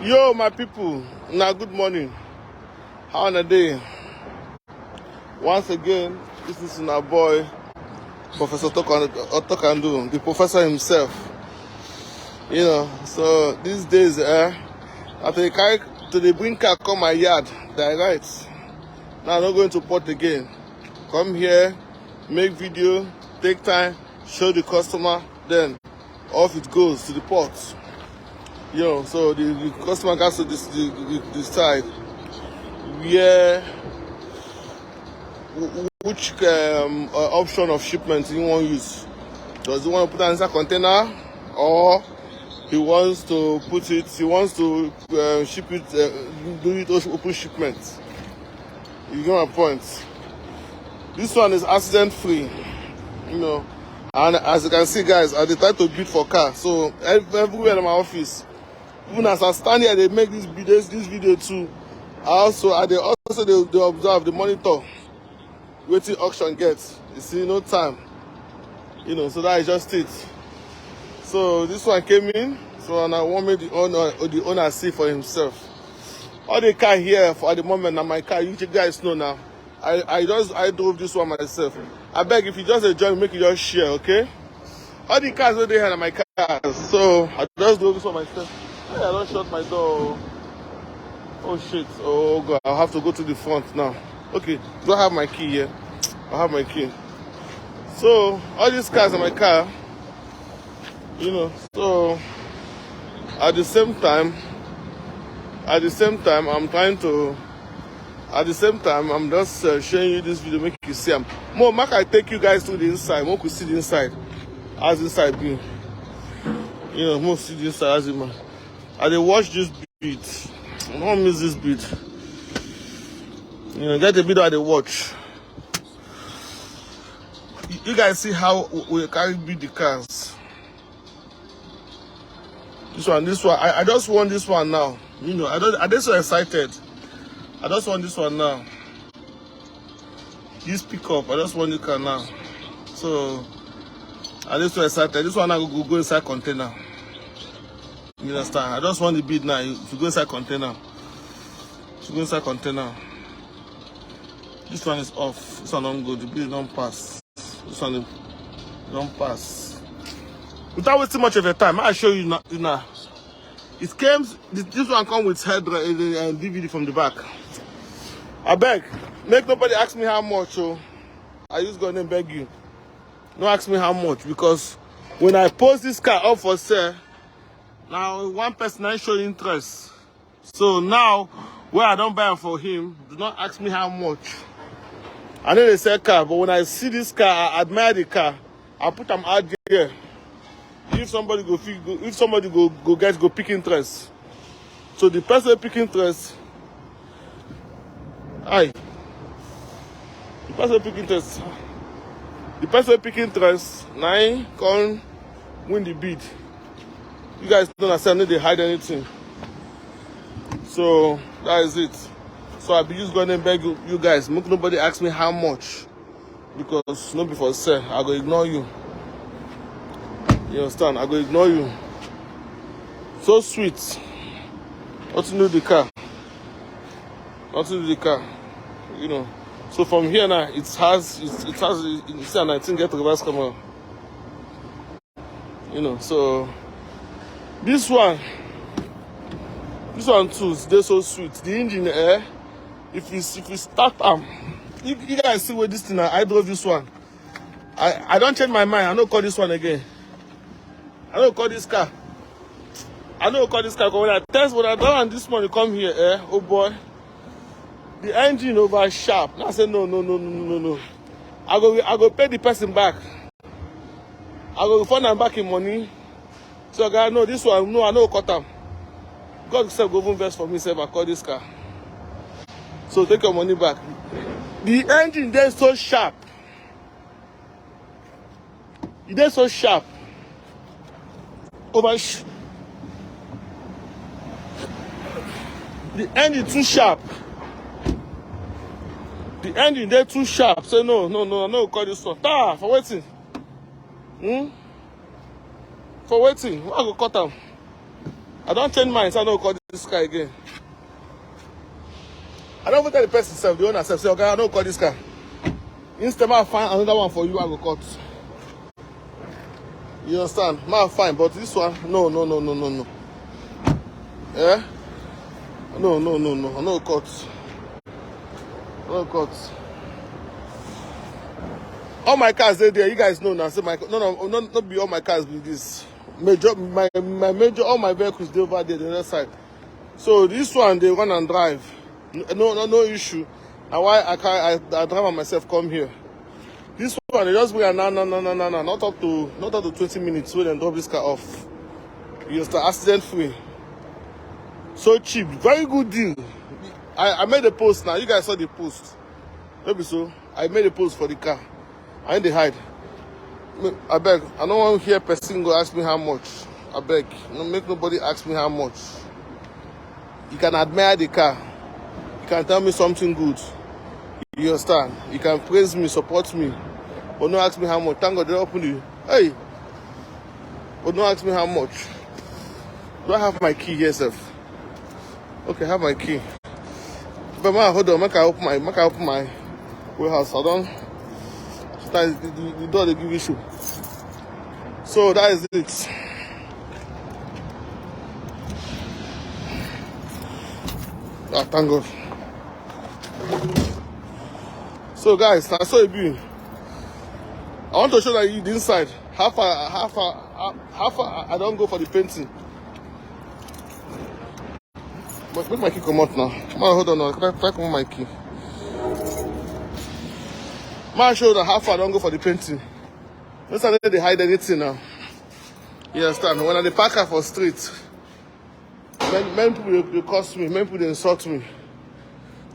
Yo, my people, now good morning. How on a day? Once again, this is our boy, Professor Otokandu, the professor himself. You know, so these days, after they carry to the bring car come my yard, they right. Now I'm not going to port again. Come here, make video, take time, show the customer, then off it goes to the port. You know, so the customer has to decide which option of shipment he want to use. Does he want to put it inside container, or he wants to put it? He wants to ship it, do it open shipment. You get my point. This one is accident free, you know. And as you can see, guys, I try to bid for car. So everywhere in my office, even as I stand here, they make this video too. They observe the monitor. Waiting auction gets. You see, no time. You know, so that is just it. So this one came in. So and I want me the owner see for himself. All the car here for at the moment now my car. You guys know now. I drove this one myself. I beg if you just enjoy, make it just share, okay? All the cars over there are my cars. So I just drove this one myself. Hey, I don't shut my door. Oh shit. Oh god, I'll have to go to the front now. Okay, do I have my key here? I have my key. So all these cars are my car. You know, so at the same time, I'm just showing you this video, make you see them. More, Mark, I take you guys to the inside. More could see the inside. As inside be. You know, more see the inside as it man. I dey watch this beat. I don't miss this beat. You know, get a video I dey watch. You guys see how we carry beat the cars. This one. I just want this one now. You know, I'm just so excited. I just want this one now. This pickup, I just want the car now. So I'm just so excited. This one I go inside container. You understand? I just want the bid now. To go inside container. This one is off. This one don't go. The bid don't pass. This one don't pass. Without wasting much of your time, I'll show you now. It came. This one comes with head and DVD from the back. I beg, make nobody ask me how much. So I just gonna beg you. Don't ask me how much, because when I post this car up for sale, now one person ain't showing interest. So now, where I don't buy it for him, do not ask me how much. I know they sell car, but when I see this car, I admire the car. I put them out there. If somebody go pick interest. So the person pick interest. The person pick interest. Now come win the bid. You guys don't understand, they hide anything. So that is it. So I'll be just going to beg you guys, make nobody ask me how much, because no before sale, I go ignore you. You understand? I go ignore you. So sweet. Nothing to do the car. You know. So from here now, it has it's a 19 get reverse camera. You know, so this one too, they're so sweet. The engine air, if you start you guys see where this thing I drove this one. I don't change my mind. I don't call this one again. I don't call this car. Because when I don't this morning come here, oh boy, the engine over sharp. Now I say no. I go pay the person back. I go refund them back in money. So guys, no, this one, no, I know cut them. God said go invest for me, say I call this car. So take your money back. The engine there is so sharp. It is so sharp. The engine too sharp. The engine there too sharp. Say no, call this one. For waiting. For waiting. I go cut them. I don't change mine, so I don't call this. this car again. I don't even tell the person self, the owner self, say, okay, I don't call this car. Instead, I find another one for you, I will cut. You understand? Fine, but this one, no. Yeah? No cut. No cut. All my cars they there. You guys know now. So not be all my cars with this. My major, all my vehicles they over there the other side. So this one they run and drive. No issue. Now why I drive myself come here. This one they just wait no. Not up to 20 minutes when they drop this car off. You start accident free. So cheap, very good deal. I made a post now. You guys saw the post. Maybe so. I made a post for the car. I ain't the hide. I beg. I don't want to hear person go ask me how much. I beg. Don't make nobody ask me how much. You can admire the car. You can tell me something good. You understand? You can praise me, support me. But don't ask me how much. Thank God they open you. Hey. But don't ask me how much. Do I have my key here, sir? Okay, I have my key. But man, hold on. Make I open my warehouse. I don't. The door they give issue. So that is it. Ah, thank God. So guys, I saw a view. I want to show that you the inside. How far I don't go for the painting. But make my key come out now. Man, hold on now. Can I come on my key? Man, show that how far I don't go for the painting. That's how they hide anything now. You understand? When I the park for street, many people they curse me, many people they insult me.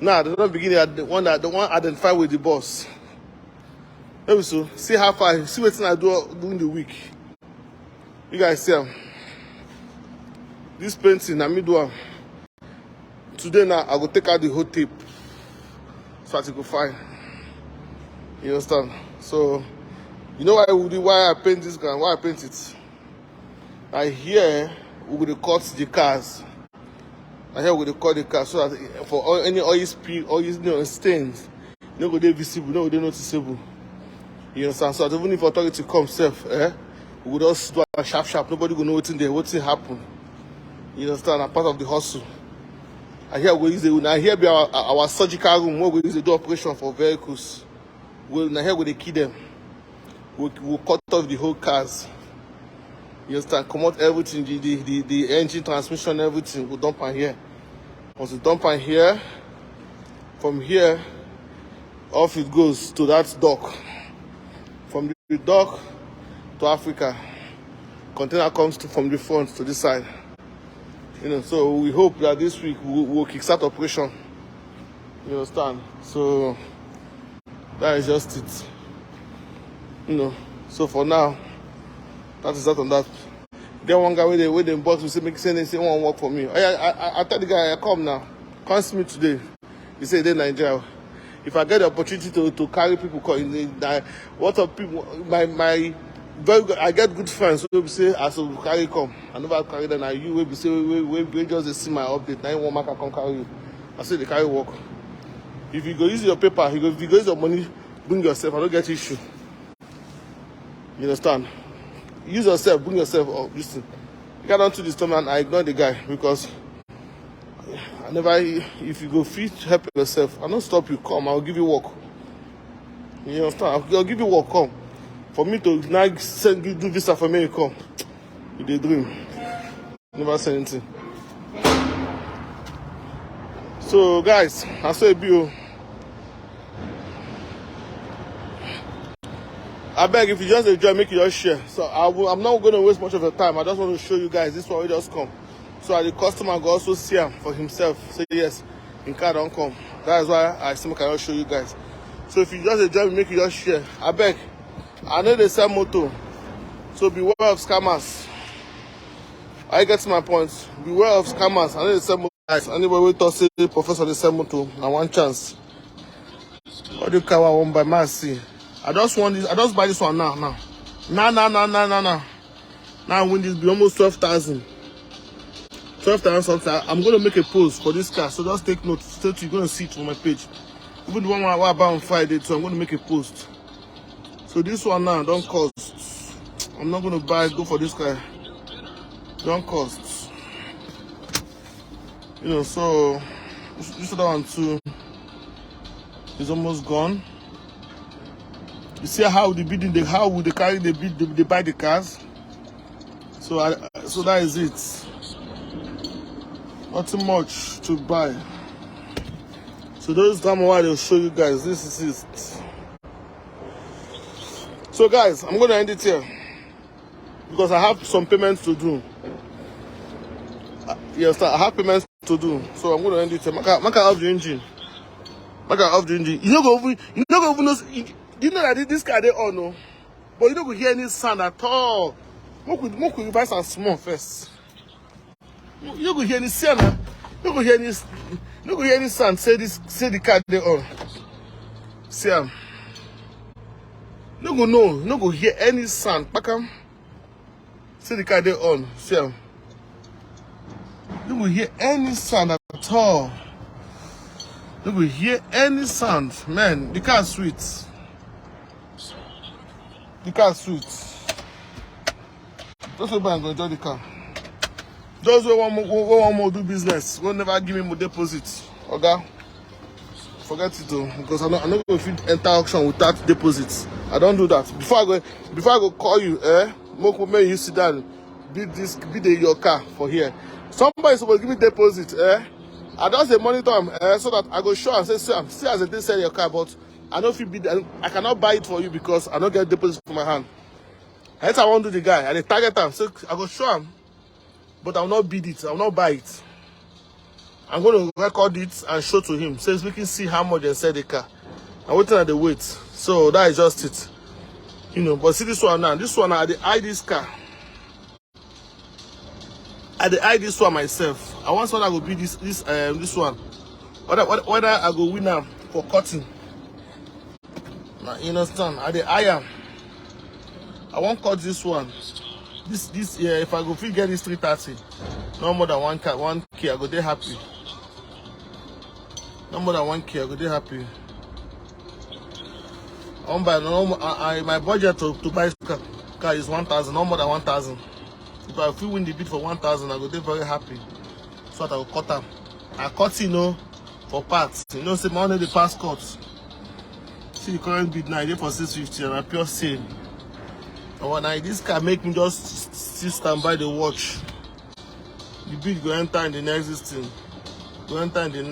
Nah, they don't begin at the one identify with the boss. Maybe so. See how far. See what I do during the week. You guys see this painting. I do am. Today now I go take out the whole tape so I can go find. You understand? So you know why I paint this car? Why I paint it? I hear we will cut the cars. I hear we will cut the cars so that for any oil spill, oil stains, no go dey visible, no go dey noticeable. You understand? So even if authority come self, we will just do a sharp. Nobody will know what's in there, what's happen. You understand? A part of the hustle. I hear we use be our surgical room where we use to do operation for vehicles. Now here we key them. We'll cut off the whole cars. You understand? Come out everything, the engine, transmission, everything. We'll dump on here. Once we dump on here, from here, off it goes to that dock. From the dock to Africa. Container comes from the front to this side. You know, so we hope that this week we'll kickstart operation. You understand? So that is just it. You know, so for now, that is that on that. Get one guy with the box will say make sense, say one work for me. I tell the guy, I come now. Come see me today. He say in Nigeria. If I get the opportunity to carry people what of people my very good, I get good friends who will say I should carry come. I never carry them. And you will be say we just see my update. Now one marker can carry you. I say they carry work. If you go use your paper, if you go use your money, bring yourself. I don't get issue. You understand? Use yourself, bring yourself up. Listen, you got onto this time and I ignore the guy because I never. If you go free to help yourself, I don't stop you. Come, I'll give you work. You understand? I'll give you work. Come. For me to now do visa for me, you come. You dey dream. Never say anything. So guys, I saw a bill. I beg if you just enjoy, make it just share. So I'm not going to waste much of your time. I just want to show you guys this one will just come. So the customer will also see him for himself. Say yes, in car don't come. That is why I still cannot show you guys. So if you just enjoy, make it just share. I beg. I know they sell motor. So beware of scammers. I get my point. Beware of scammers. I know they sell motor. Guys, anybody will talk say professor they sell motor. Now one chance. What do you car one by mercy? I just want this. I just buy this one now. Now I win this be almost 12,000. 12,000 something. I'm going to make a post for this car, so just take note. So you're going to see it on my page. Even the one I buy on Friday, so I'm going to make a post. So this one now don't cost. I'm not going to go for this car. Don't cost. You know, so this other one too is almost gone. You see how the bidding, how would they carry the bid, they buy the cars. So so that is it. Nothing much to buy. So those time while they'll show you guys. This is it. So guys, I'm gonna end it here because I have some payments to do. Yes, I have payments to do. So I'm gonna end it here. Make off the engine. Make off the engine. You don't go know. You know that this car they all know, but you don't go hear any sound at all. More could buy some small first. You don't go hear any sound. You don't go hear any sound. Say the car they all. See no go know. No go hear any sound. Pakam. Say the car they on. See You will hear any sound at all. You will hear any sound. Man, the car is sweet. The car is sweet. Just go and enjoy the car. Those who want more do business, will never give me more deposit. Okay? Forget it though, because I'm not going to enter auction without deposits. I don't do that. Before I go call you, make you sit down, bid your car for here. Somebody is supposed to give me deposit, I just say monitor them, so that I go show and say, see as they sell your car, but I don't feel bid. I cannot buy it for you because I don't get deposit for my hand. Hence I won't do the guy. I target them, so I go show him, but I will not bid it. I will not buy it. I'm going to record it and show to him, so we can see how much they sell the car. I'm waiting at the wait, so that is just it. You know, but see this one now. This one I eye this car. I eye this one myself. I want someone that will be this one. Whether I go win am for cutting. Now, you understand? I eye am. I won't cut this one. This if I go free get this 330, no more than 1K, I go there happy. No more than 1K, I go there happy. My budget to buy car is 1,000, no more than 1,000. If I win the bid for 1,000, I go there very happy. So that I will cut them. I cut, you know, for parts. You know, say my the past cut. See the current bid now, I did for 650 and I pure sale. And when this car make me just still stand by the watch. The bid go enter in the next thing. Go enter in the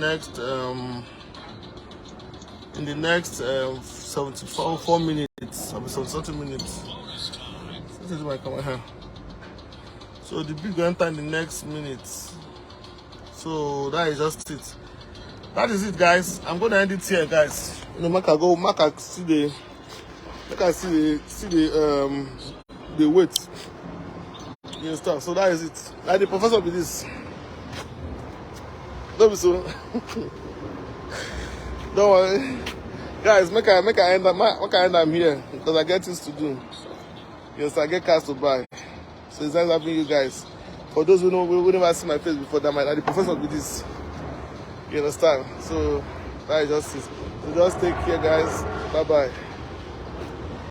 next 74 minutes. I'll be 70 minutes. This is my camera here. So the bid go enter in the next minutes. So that is just it. That is it, guys. I'm gonna end it here, guys. You know, see the weight. You understand? So that is it. Like the professor with this. Don't be so. Don't worry, guys. Make I end up here because I get things to do. Yes, I get cars to buy. So it's nice having you guys. For those who never see my face before, that might the professor with this. You understand? So that is just it. So just take care, guys. Bye bye.